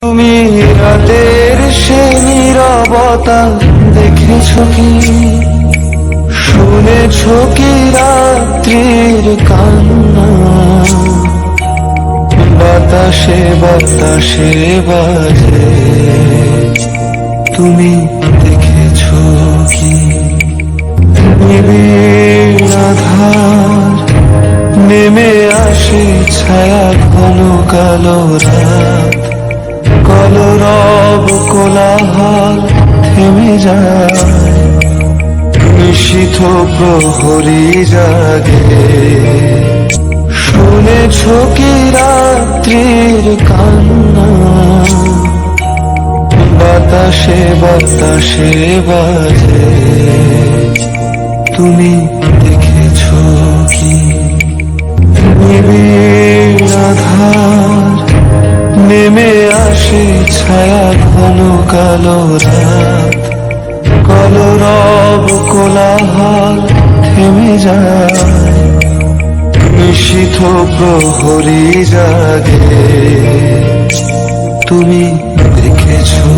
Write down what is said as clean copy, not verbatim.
তুমি রাতের সে নীরবতা দেখেছো কি, শুনেছো কি রাত্রির কান্না, বাতাসে বাতাসে বাজে, তুমি দেখেছো কি? নিবিড় আধার নেমে আসে, ছায়া ঘন কালো রাত, কলরব কোলাহল থেমে যায়, নিশীথ প্রহরী জাগে, শুনেছো কি রাত্রির কান্না, বাতাসে বাতাসে বাজে, তুমি দেখেছো কি? নিবিড় আধার নেমে আসে, ছায়া ঘন কালো রাত, কলরব কোলাহল থেমে যায়, নিশীথ প্রহরী জাগে, তুমি দেখেছো